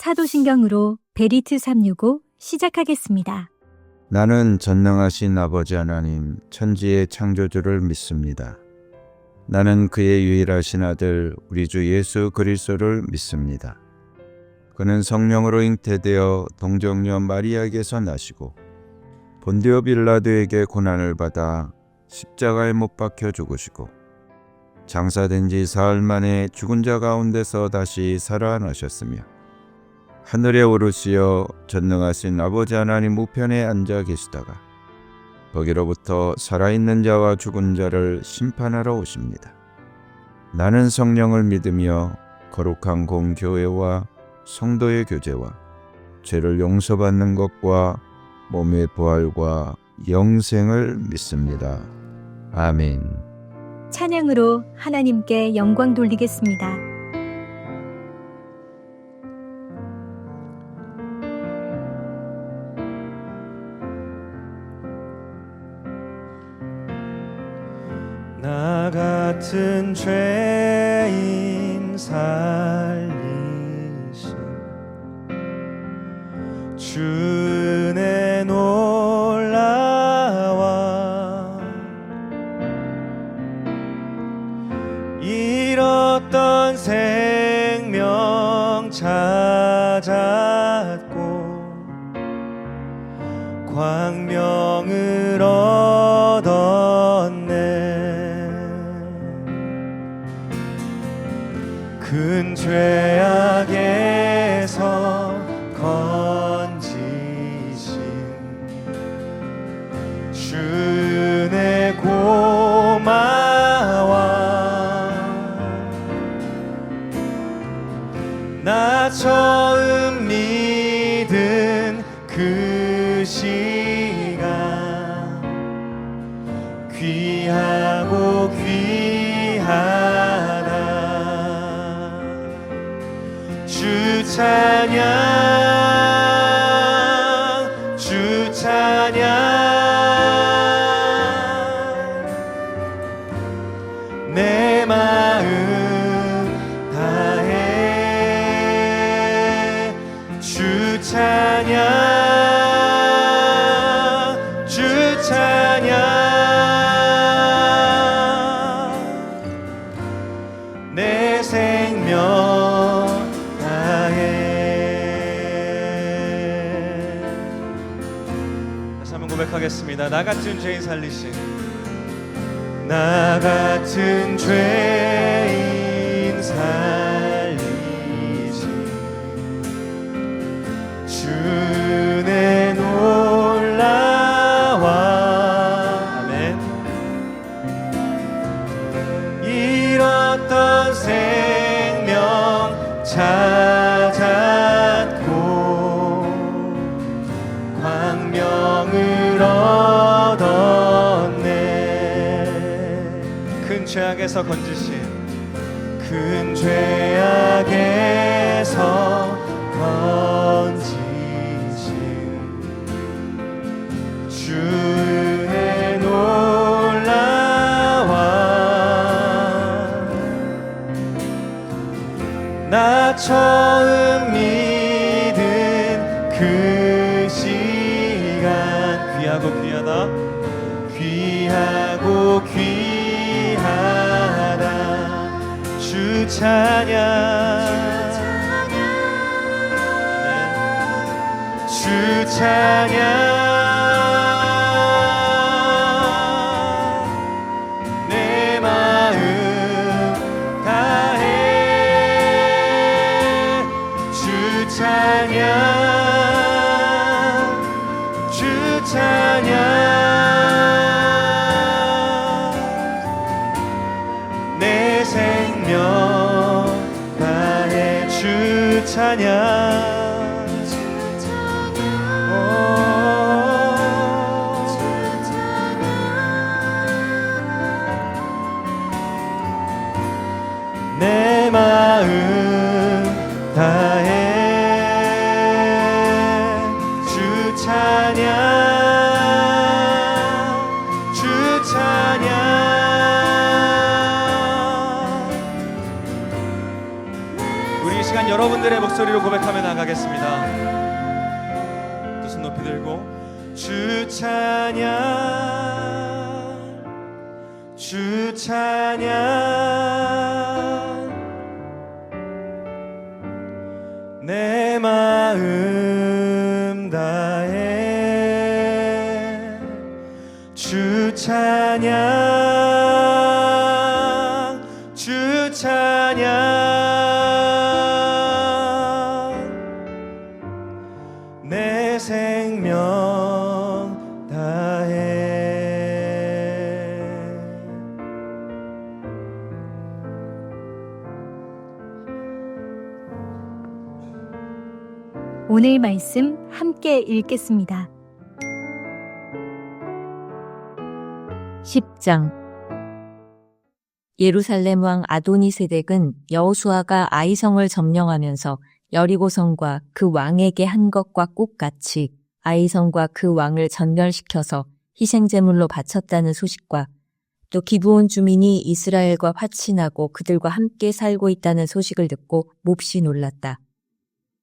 사도신경으로 베리트 365 시작하겠습니다. 나는 전능하신 아버지 하나님 천지의 창조주를 믿습니다. 나는 그의 유일하신 아들 우리 주 예수 그리스도를 믿습니다. 그는 성령으로 잉태되어 동정녀 마리아에게서 나시고 본디오 빌라도에게 고난을 받아 십자가에 못 박혀 죽으시고 장사된 지 사흘 만에 죽은 자 가운데서 다시 살아나셨으며 하늘에 오르시어 전능하신 아버지 하나님 우편에 앉아 계시다가 거기로부터 살아있는 자와 죽은 자를 심판하러 오십니다. 나는 성령을 믿으며 거룩한 공교회와 성도의 교제와 죄를 용서받는 것과 몸의 부활과 영생을 믿습니다. 아멘. 찬양으로 하나님께 영광 돌리겠습니다. 나 같은 죄인 살리신 주 은혜 놀라와 잃었던 생명 찾았고 광명을 얻었네. 큰 죄악에서 건지신 주 은혜 고마워. 나 처음 믿은 그 시간 귀하고 귀하다. 주 찬양 주 찬양 내 마음 다해 주 찬양 주 찬양 내 생명 다시 한번 고백하겠습니다. 나 같은 죄인 살리신 나 같은 죄인 살리신 주 은혜 놀라와. 아멘. 잃었던 생명 찾았고 광명을 얻었네. 큰 죄악에서 건지신 큰 죄악에서 건지신 주 은혜 놀라와. 나 처음 믿은 그 시간 귀하고 귀하다 귀하고 귀하다. 주 찬양 주 찬양 내 마음 다해 주 찬양 주 찬양 내 생명 다해 주 찬양 오 여러분들의 목소리로 고백하며 나가겠습니다. 두 손 높이 들고 주 찬양 주 찬양 내 마음 다해 주 찬양 주 찬양 내 생명 다해. 오늘 말씀 함께 읽겠습니다. 10장 예루살렘 왕 아도니세덱은 여호수아가 아이성을 점령하면서 여리고성과 그 왕에게 한 것과 똑같이 아이성과 그 왕을 전멸시켜서 희생제물로 바쳤다는 소식과 또 기브온 주민이 이스라엘과 화친하고 그들과 함께 살고 있다는 소식을 듣고 몹시 놀랐다.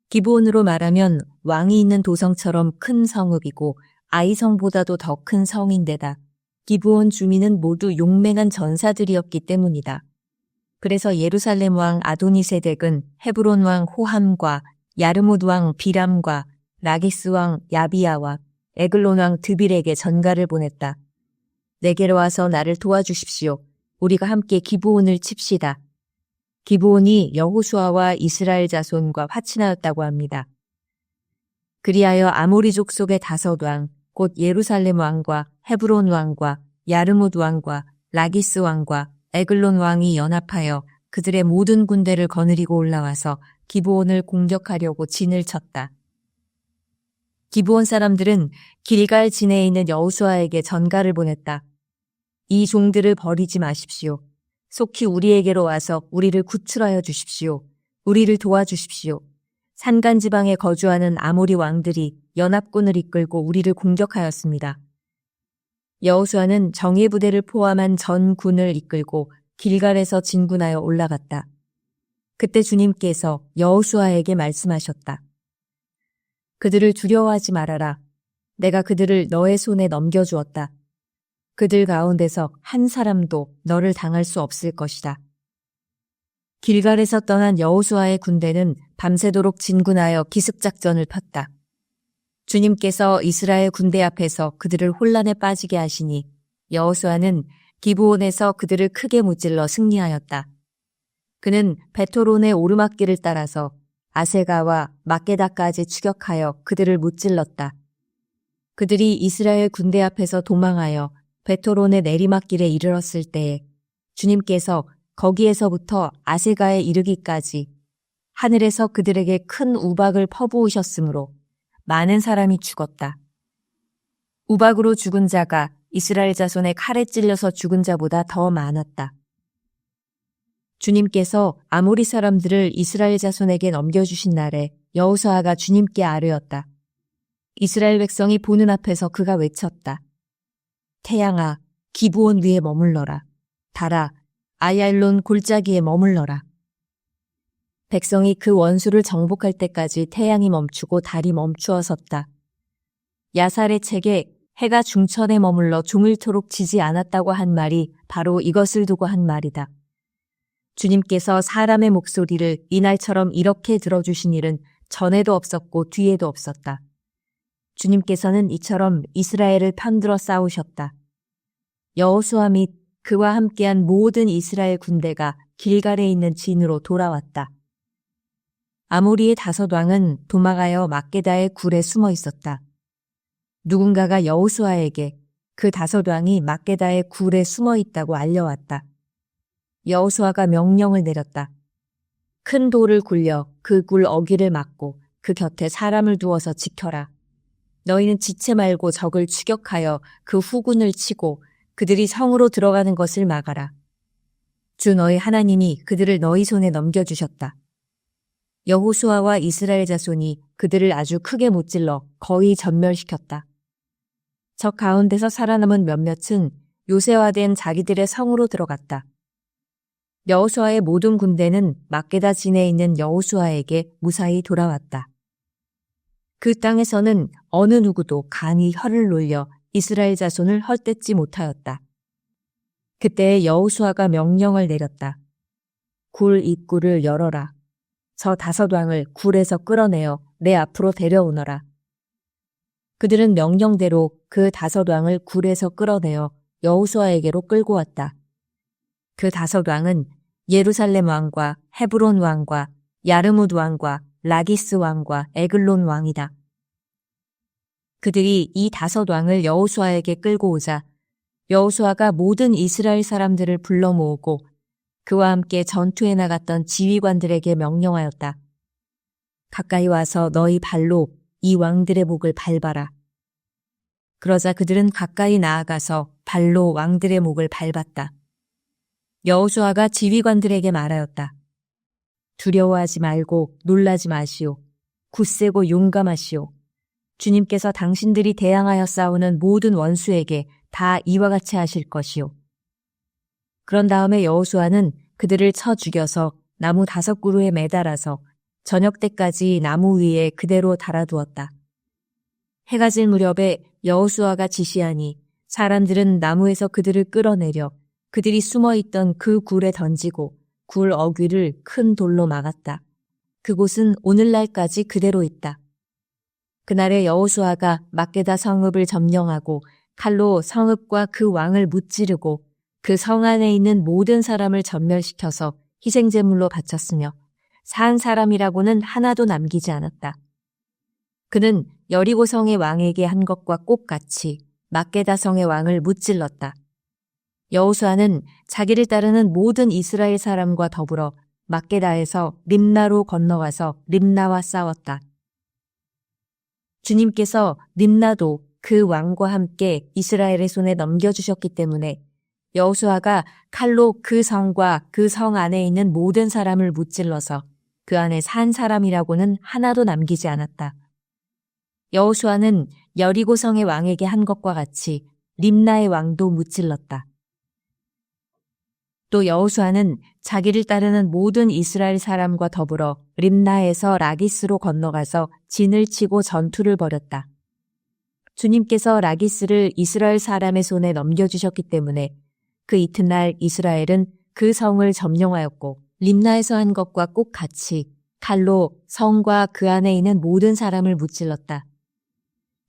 기브온으로 말하면 왕이 있는 도성처럼 큰 성읍이고 아이성보다도 더 큰 성인데다 기브온 주민은 모두 용맹한 전사들이었기 때문이다. 그래서 예루살렘 왕 아도니세덱은 헤브론 왕 호함과 야르뭇 왕 비람과 라기스 왕 야비야와 에글론 왕 드빌에게 전가를 보냈다. 내게로 와서 나를 도와주십시오. 우리가 함께 기브온을 칩시다. 기브온이 여호수아와 이스라엘 자손과 화친하였다고 합니다. 그리하여 아모리족 속의 5왕, 곧 예루살렘 왕과 헤브론 왕과 야르뭇 왕과 라기스 왕과 에글론 왕이 연합하여 그들의 모든 군대를 거느리고 올라와서 기브온을 공격하려고 진을 쳤다. 기브온 사람들은 길갈 진에 있는 여호수아에게 전가를 보냈다. 이 종들을 버리지 마십시오. 속히 우리에게로 와서 우리를 구출하여 주십시오. 우리를 도와주십시오. 산간지방에 거주하는 아모리 왕들이 연합군을 이끌고 우리를 공격하였습니다. 여호수아는 정예부대를 포함한 전 군을 이끌고 길갈에서 진군하여 올라갔다. 그때 주님께서 여호수아에게 말씀하셨다. 그들을 두려워하지 말아라. 내가 그들을 너의 손에 넘겨주었다. 그들 가운데서 한 사람도 너를 당할 수 없을 것이다. 길갈에서 떠난 여호수아의 군대는 밤새도록 진군하여 기습작전을 폈다. 주님께서 이스라엘 군대 앞에서 그들을 혼란에 빠지게 하시니 여호수아는 기브온에서 그들을 크게 무찔러 승리하였다. 그는 베토론의 오르막길을 따라서 아세가와 막게다까지 추격하여 그들을 무찔렀다. 그들이 이스라엘 군대 앞에서 도망하여 베토론의 내리막길에 이르렀을 때에 주님께서 거기에서부터 아세가에 이르기까지 하늘에서 그들에게 큰 우박을 퍼부으셨으므로 많은 사람이 죽었다. 우박으로 죽은 자가 이스라엘 자손의 칼에 찔려서 죽은 자보다 더 많았다. 주님께서 아모리 사람들을 이스라엘 자손에게 넘겨주신 날에 여호수아가 주님께 아뢰었다. 이스라엘 백성이 보는 앞에서 그가 외쳤다. 태양아, 기브온 위에 머물러라. 달아, 아얄론 골짜기에 머물러라. 백성이 그 원수를 정복할 때까지 태양이 멈추고 달이 멈추어 섰다. 야살의 책에 해가 중천에 머물러 종일토록 지지 않았다고 한 말이 바로 이것을 두고 한 말이다. 주님께서 사람의 목소리를 이날처럼 이렇게 들어주신 일은 전에도 없었고 뒤에도 없었다. 주님께서는 이처럼 이스라엘을 편들어 싸우셨다. 여호수아 및 그와 함께한 모든 이스라엘 군대가 길갈에 있는 진으로 돌아왔다. 아모리의 5왕은 도망하여 막게다의 굴에 숨어 있었다. 누군가가 여호수아에게 그 5왕이 막게다의 굴에 숨어 있다고 알려왔다. 여호수아가 명령을 내렸다. 큰 돌을 굴려 그 굴 어귀를 막고 그 곁에 사람을 두어서 지켜라. 너희는 지체 말고 적을 추격하여 그 후군을 치고 그들이 성으로 들어가는 것을 막아라. 주 너희 하나님이 그들을 너희 손에 넘겨주셨다. 여호수아와 이스라엘 자손이 그들을 아주 크게 무찔러 거의 전멸시켰다. 적 가운데서 살아남은 몇몇은 요새화된 자기들의 성으로 들어갔다. 여호수아의 모든 군대는 막게다 진에 있는 여호수아에게 무사히 돌아왔다. 그 땅에서는 어느 누구도 간이 혀를 놀려 이스라엘 자손을 헛되지 못하였다. 그때 여호수아가 명령을 내렸다. 굴 입구를 열어라. 저 5왕을 굴에서 끌어내어 내 앞으로 데려오너라. 그들은 명령대로 그 5왕을 굴에서 끌어내어 여호수아에게로 끌고 왔다. 그 5왕은 예루살렘 왕과 헤브론 왕과 야르뭇 왕과 라기스 왕과 에글론 왕이다. 그들이 이 5왕을 여호수아에게 끌고 오자 여호수아가 모든 이스라엘 사람들을 불러 모으고 그와 함께 전투에 나갔던 지휘관들에게 명령하였다. 가까이 와서 너희 발로 이 왕들의 목을 밟아라. 그러자 그들은 가까이 나아가서 발로 왕들의 목을 밟았다. 여호수아가 지휘관들에게 말하였다. 두려워하지 말고 놀라지 마시오. 굳세고 용감하시오. 주님께서 당신들이 대항하여 싸우는 모든 원수에게 다 이와 같이 하실 것이오. 그런 다음에 여호수아는 그들을 쳐 죽여서 나무 5그루에 매달아서 저녁 때까지 나무 위에 그대로 달아두었다. 해가 질 무렵에 여호수아가 지시하니 사람들은 나무에서 그들을 끌어내려 그들이 숨어있던 그 굴에 던지고 굴 어귀를 큰 돌로 막았다. 그곳은 오늘날까지 그대로 있다. 그날에 여호수아가 막게다 성읍을 점령하고 칼로 성읍과 그 왕을 무찌르고 그 성 안에 있는 모든 사람을 전멸시켜서 희생제물로 바쳤으며 산 사람이라고는 하나도 남기지 않았다. 그는 여리고 성의 왕에게 한 것과 똑같이 막게다 성의 왕을 무찔렀다. 여호수아는 자기를 따르는 모든 이스라엘 사람과 더불어 막게다에서 림나로 건너가서 림나와 싸웠다. 주님께서 림나도 그 왕과 함께 이스라엘의 손에 넘겨주셨기 때문에 여호수아가 칼로 그 성과 그 성 안에 있는 모든 사람을 무찔러서 그 안에 산 사람이라고는 하나도 남기지 않았다. 여호수아는 여리고 성의 왕에게 한 것과 같이 림나의 왕도 무찔렀다. 또 여호수아는 자기를 따르는 모든 이스라엘 사람과 더불어 림나에서 라기스로 건너가서 진을 치고 전투를 벌였다. 주님께서 라기스를 이스라엘 사람의 손에 넘겨주셨기 때문에 그 이튿날 이스라엘은 그 성을 점령하였고 림나에서 한 것과 똑같이 칼로 성과 그 안에 있는 모든 사람을 무찔렀다.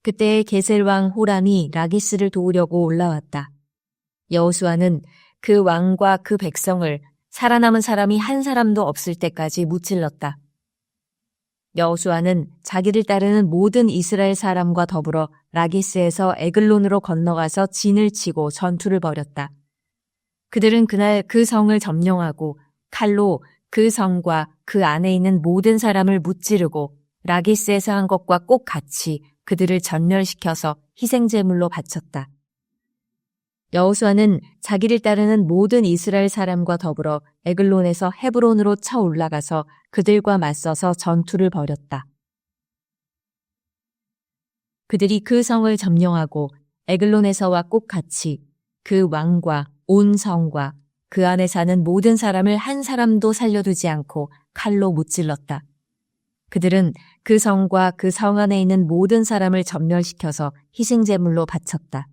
그때 게셀 왕 호람이 라기스를 도우려고 올라왔다. 여호수아는 그 왕과 그 백성을 살아남은 사람이 한 사람도 없을 때까지 무찔렀다. 여호수아는 자기를 따르는 모든 이스라엘 사람과 더불어 라기스에서 에글론으로 건너가서 진을 치고 전투를 벌였다. 그들은 그날 그 성을 점령하고 칼로 그 성과 그 안에 있는 모든 사람을 무찌르고 라기스에서 한 것과 똑같이 그들을 전멸시켜서 희생제물로 바쳤다. 여호수아는 자기를 따르는 모든 이스라엘 사람과 더불어 에글론에서 헤브론으로 쳐 올라가서 그들과 맞서서 전투를 벌였다. 그들이 그 성을 점령하고 에글론에서와 똑같이 그 왕과 온 성과 그 안에 사는 모든 사람을 한 사람도 살려두지 않고 칼로 무찔렀다. 그들은 그 성과 그 성 안에 있는 모든 사람을 전멸시켜서 희생제물로 바쳤다.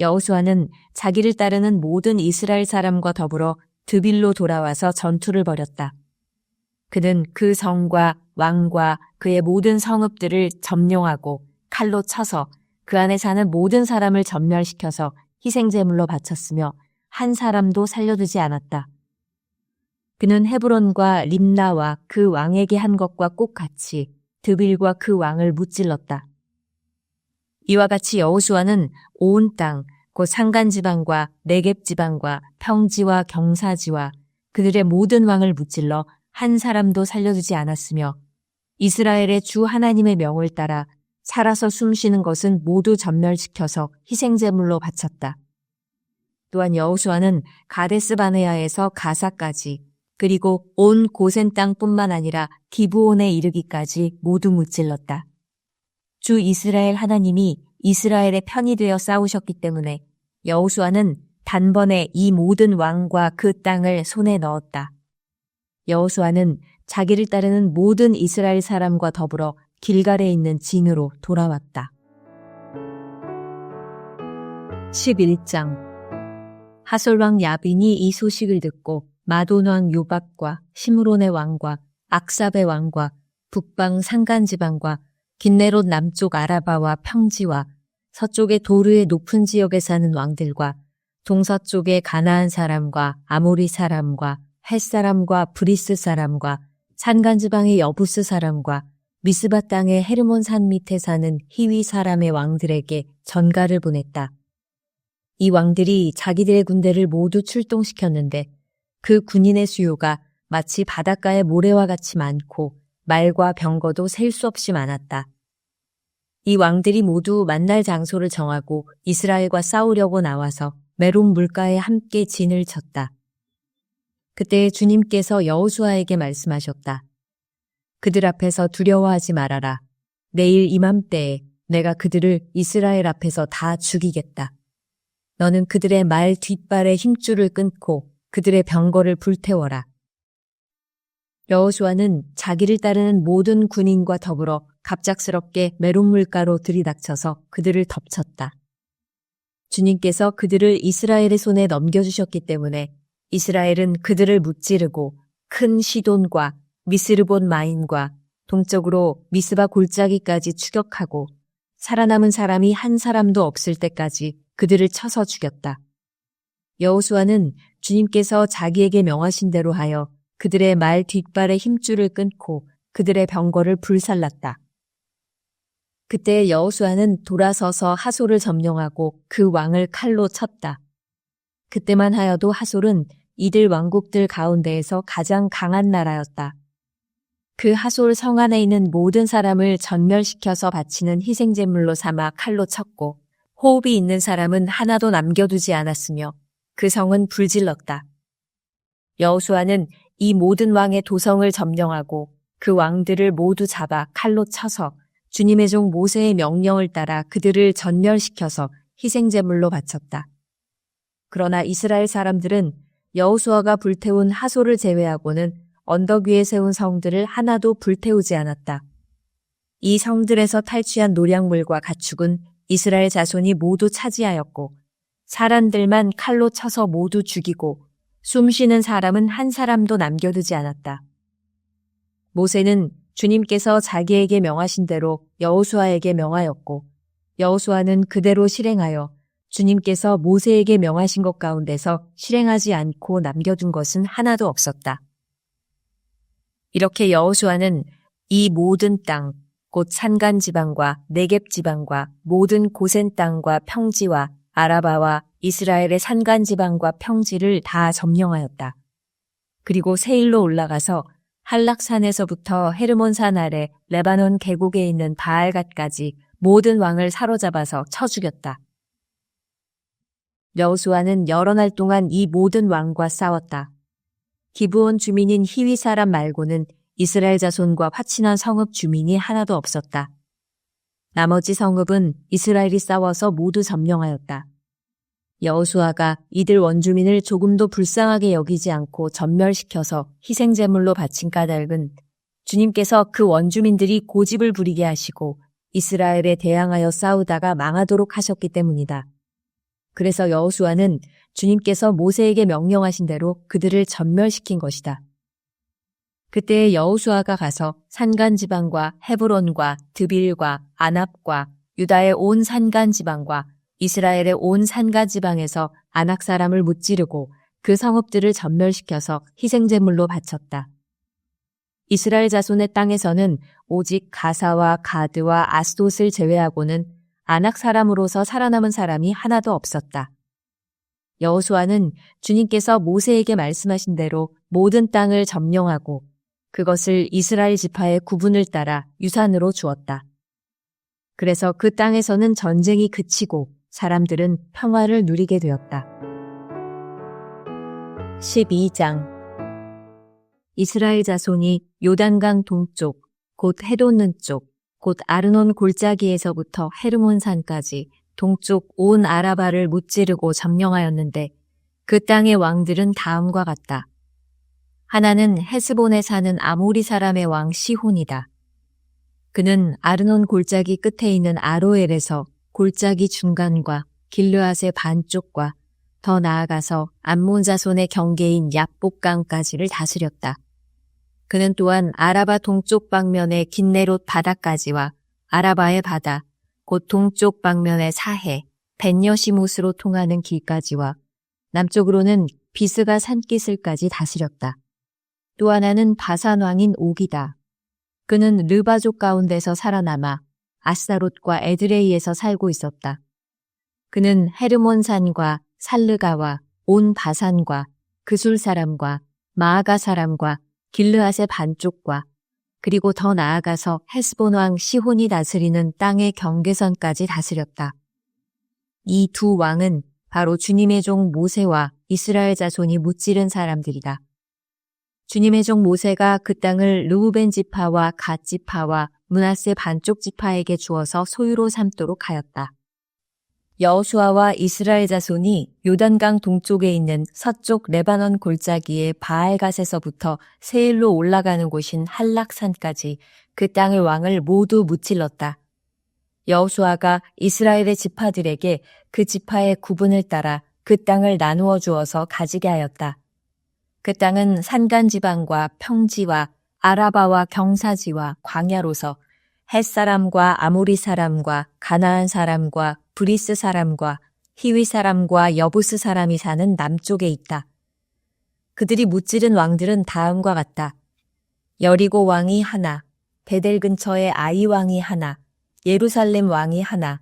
여호수아는 자기를 따르는 모든 이스라엘 사람과 더불어 드빌로 돌아와서 전투를 벌였다. 그는 그 성과 왕과 그의 모든 성읍들을 점령하고 칼로 쳐서 그 안에 사는 모든 사람을 전멸시켜서 희생제물로 바쳤으며 한 사람도 살려두지 않았다. 그는 헤브론과 림나와 그 왕에게 한 것과 똑같이 드빌과 그 왕을 무찔렀다. 이와 같이 여호수아는 온 땅, 곧 산간지방과 네겝지방과 평지와 경사지와 그들의 모든 왕을 무찔러 한 사람도 살려두지 않았으며 이스라엘의 주 하나님의 명을 따라 살아서 숨쉬는 것은 모두 전멸시켜서 희생제물로 바쳤다. 또한 여호수아는 가데스 바네아에서 가사까지 그리고 온 고센 땅뿐만 아니라 기브온에 이르기까지 모두 무찔렀다. 주 이스라엘 하나님이 이스라엘의 편이 되어 싸우셨기 때문에 여호수아는 단번에 이 모든 왕과 그 땅을 손에 넣었다. 여호수아는 자기를 따르는 모든 이스라엘 사람과 더불어 길갈에 있는 진으로 돌아왔다. 11장 하솔왕 야빈이 이 소식을 듣고 마돈 왕 요박과 시므론의 왕과 악삽의 왕과 북방 산간지방과 긴네롯 남쪽 아라바와 평지와 서쪽의 도르의 높은 지역에 사는 왕들과 동서쪽의 가나안 사람과 아모리 사람과 헷 사람과 브리스 사람과 산간지방의 여부스 사람과 미스바 땅의 헤르몬 산 밑에 사는 히위 사람의 왕들에게 전가를 보냈다. 이 왕들이 자기들의 군대를 모두 출동시켰는데 그 군인의 수요가 마치 바닷가의 모래와 같이 많고 말과 병거도 셀 수 없이 많았다. 이 왕들이 모두 만날 장소를 정하고 이스라엘과 싸우려고 나와서 메론 물가에 함께 진을 쳤다. 그때 주님께서 여호수아에게 말씀하셨다. 그들 앞에서 두려워하지 말아라. 내일 이맘때에 내가 그들을 이스라엘 앞에서 다 죽이겠다. 너는 그들의 말 뒷발의 힘줄을 끊고 그들의 병거를 불태워라. 여호수아는 자기를 따르는 모든 군인과 더불어 갑작스럽게 메론 물가로 들이닥쳐서 그들을 덮쳤다. 주님께서 그들을 이스라엘의 손에 넘겨주셨기 때문에 이스라엘은 그들을 무찌르고 큰 시돈과 미스르본 마인과 동쪽으로 미스바 골짜기까지 추격하고 살아남은 사람이 한 사람도 없을 때까지 그들을 쳐서 죽였다. 여호수아는 주님께서 자기에게 명하신 대로 하여 그들의 말 뒷발의 힘줄을 끊고 그들의 병거를 불살랐다. 그때 여호수아는 돌아서서 하솔을 점령하고 그 왕을 칼로 쳤다. 그때만 하여도 하솔은 이들 왕국들 가운데에서 가장 강한 나라였다. 그 하솔 성 안에 있는 모든 사람을 전멸시켜서 바치는 희생제물로 삼아 칼로 쳤고 호흡이 있는 사람은 하나도 남겨두지 않았으며 그 성은 불질렀다. 여호수아는 이 모든 왕의 도성을 점령하고 그 왕들을 모두 잡아 칼로 쳐서 주님의 종 모세의 명령을 따라 그들을 전멸시켜서 희생제물로 바쳤다. 그러나 이스라엘 사람들은 여호수아가 불태운 하솔을 제외하고는 언덕 위에 세운 성들을 하나도 불태우지 않았다. 이 성들에서 탈취한 노략물과 가축은 이스라엘 자손이 모두 차지하였고 사람들만 칼로 쳐서 모두 죽이고 숨쉬는 사람은 한 사람도 남겨두지 않았다. 모세는 주님께서 자기에게 명하신 대로 여호수아에게 명하였고 여호수아는 그대로 실행하여 주님께서 모세에게 명하신 것 가운데서 실행하지 않고 남겨둔 것은 하나도 없었다. 이렇게 여호수아는 이 모든 땅, 곧 산간 지방과 네겝 지방과 모든 고센 땅과 평지와 아라바와 이스라엘의 산간 지방과 평지를 다 점령하였다. 그리고 세일로 올라가서 한락산에서부터 헤르몬산 아래 레바논 계곡에 있는 바알갓까지 모든 왕을 사로잡아서 쳐 죽였다. 여호수아는 여러 날 동안 이 모든 왕과 싸웠다. 기브온 주민인 히위 사람 말고는 이스라엘 자손과 화친한 성읍 주민이 하나도 없었다. 나머지 성읍은 이스라엘이 싸워서 모두 점령하였다. 여호수아가 이들 원주민을 조금도 불쌍하게 여기지 않고 전멸시켜서 희생제물로 바친 까닭은 주님께서 그 원주민들이 고집을 부리게 하시고 이스라엘에 대항하여 싸우다가 망하도록 하셨기 때문이다. 그래서 여호수아는 주님께서 모세에게 명령하신 대로 그들을 전멸시킨 것이다. 그때 여호수아가 가서 산간 지방과 헤브론과 드빌과 아납과 유다의 온 산간 지방과 이스라엘의 온 산간 지방에서 아낙 사람을 무찌르고 그 성읍들을 전멸시켜서 희생제물로 바쳤다. 이스라엘 자손의 땅에서는 오직 가사와 가드와 아스돗을 제외하고는 아낙 사람으로서 살아남은 사람이 하나도 없었다. 여호수아는 주님께서 모세에게 말씀하신 대로 모든 땅을 점령하고 그것을 이스라엘 지파의 구분을 따라 유산으로 주었다. 그래서 그 땅에서는 전쟁이 그치고 사람들은 평화를 누리게 되었다. 12장 이스라엘 자손이 요단강 동쪽, 곧 헤돈는 쪽, 곧 아르논 골짜기에서부터 헤르몬산까지 동쪽 온 아라바를 무찌르고 점령하였는데 그 땅의 왕들은 다음과 같다. 하나는 헤스본에 사는 아모리 사람의 왕 시혼이다. 그는 아르논 골짜기 끝에 있는 아로엘에서 골짜기 중간과 길르앗의 반쪽과 더 나아가서 암몬 자손의 경계인 얍복강까지를 다스렸다. 그는 또한 아라바 동쪽 방면의 긴네롯 바다까지와 아라바의 바다, 곧 동쪽 방면의 사해, 벤여시못으로 통하는 길까지와 남쪽으로는 비스가 산기슭까지 다스렸다. 또 하나는 바산 왕인 옥이다. 그는 르바족 가운데서 살아남아 아스타롯과 에드레이에서 살고 있었다. 그는 헤르몬산과 살르가와 온 바산과 그술 사람과 마아가 사람과 길르앗의 반쪽과 그리고 더 나아가서 헤스본 왕 시혼이 다스리는 땅의 경계선까지 다스렸다. 이 두 왕은 바로 주님의 종 모세와 이스라엘 자손이 무찌른 사람들이다. 주님의 종 모세가 그 땅을 르우벤 지파와 갓 지파와 므낫세 반쪽 지파에게 주어서 소유로 삼도록 하였다. 여호수아와 이스라엘 자손이 요단강 동쪽에 있는 서쪽 레바논 골짜기의 바알갓에서부터 세일로 올라가는 곳인 할락산까지 그 땅의 왕을 모두 무찔렀다. 여호수아가 이스라엘의 지파들에게 그 지파의 구분을 따라 그 땅을 나누어 주어서 가지게 하였다. 그 땅은 산간 지방과 평지와 아라바와 경사지와 광야로서 헷사람과 아모리 사람과 가나안 사람과 브리스 사람과 히위 사람과 여부스 사람이 사는 남쪽에 있다. 그들이 무찌른 왕들은 다음과 같다. 여리고 왕이 하나, 베델 근처의 아이 왕이 하나, 예루살렘 왕이 하나,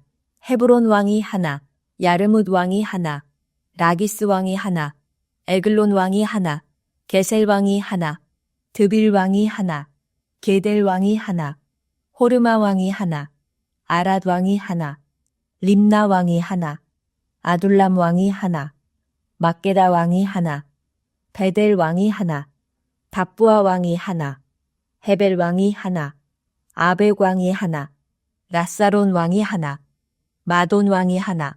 헤브론 왕이 하나, 야르뭇 왕이 하나, 라기스 왕이 하나, 에글론 왕이 하나, 게셀 왕이 하나, 드빌 왕이 하나, 게델 왕이 하나, 호르마 왕이 하나, 아랏 왕이 하나, 림나 왕이 하나, 아둘람 왕이 하나, 막게다 왕이 하나, 베델 왕이 하나, 답부아 왕이 하나, 헤벨 왕이 하나, 아벡 왕이 하나, 라사론 왕이 하나, 마돈 왕이 하나,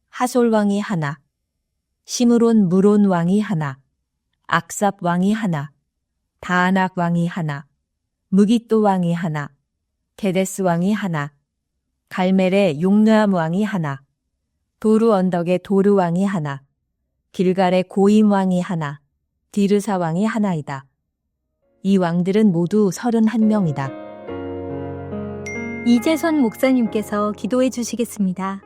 하솔 왕이 하나, 시므론 무론 왕이 하나, 악삽 왕이 하나, 다아낙 왕이 하나, 무깃도 왕이 하나, 게데스 왕이 하나, 갈멜의 용르암 왕이 하나, 도루 언덕의 도르 왕이 하나, 길갈의 고임 왕이 하나, 디르사 왕이 하나이다. 이 왕들은 모두 31명이다. 이재선 목사님께서 기도해 주시겠습니다.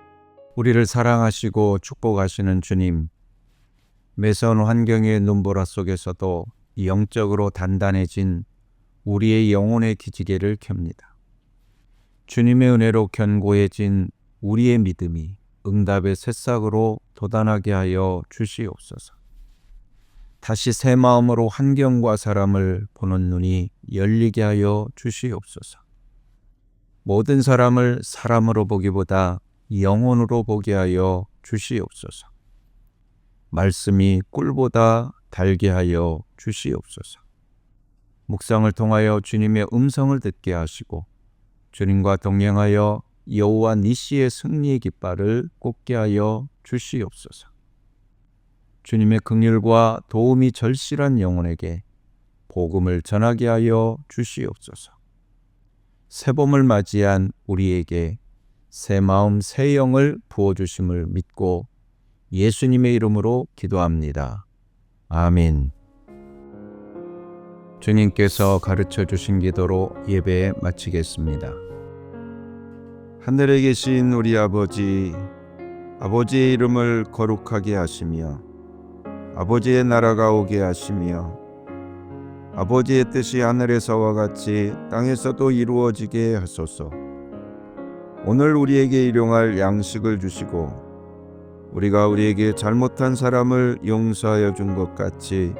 우리를 사랑하시고 축복하시는 주님, 매서운 환경의 눈보라 속에서도 영적으로 단단해진 우리의 영혼의 기지개를 켭니다. 주님의 은혜로 견고해진 우리의 믿음이 응답의 새싹으로 돋아나게 하여 주시옵소서. 다시 새 마음으로 환경과 사람을 보는 눈이 열리게 하여 주시옵소서. 모든 사람을 사람으로 보기보다 영혼으로 보게 하여 주시옵소서. 말씀이 꿀보다 달게 하여 주시옵소서. 묵상을 통하여 주님의 음성을 듣게 하시고 주님과 동행하여 여호와 니시의 승리의 깃발을 꽂게 하여 주시옵소서. 주님의 긍휼과 도움이 절실한 영혼에게 복음을 전하게 하여 주시옵소서. 새봄을 맞이한 우리에게 새 마음 새 영을 부어주심을 믿고 예수님의 이름으로 기도합니다. 아멘. 주님께서 가르쳐 주신 기도로 예배 마치겠습니다. 하늘에 계신 우리 아버지, 아버지의 이름을 거룩하게 하시며 아버지의 나라가 오게 하시며 아버지의 뜻이 하늘에서와 같이 땅에서도 이루어지게 하소서. 오늘 우리에게 일용할 양식을 주시고 우리가 우리에게 잘못한 사람을 용서하여 준 것 같이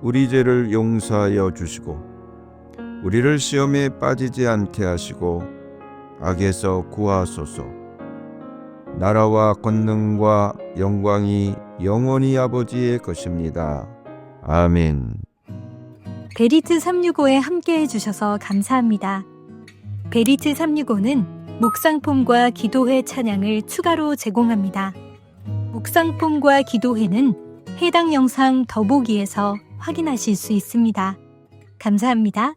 우리 죄를 용서하여 주시고 우리를 시험에 빠지지 않게 하시고 악에서 구하소서. 나라와 권능과 영광이 영원히 아버지의 것입니다. 아멘. 베리트 365에 함께해 주셔서 감사합니다. 베리트 365는 묵상폼과 기도회 찬양을 추가로 제공합니다. 묵상폼과 기도회는 해당 영상 더보기에서 확인하실 수 있습니다. 감사합니다.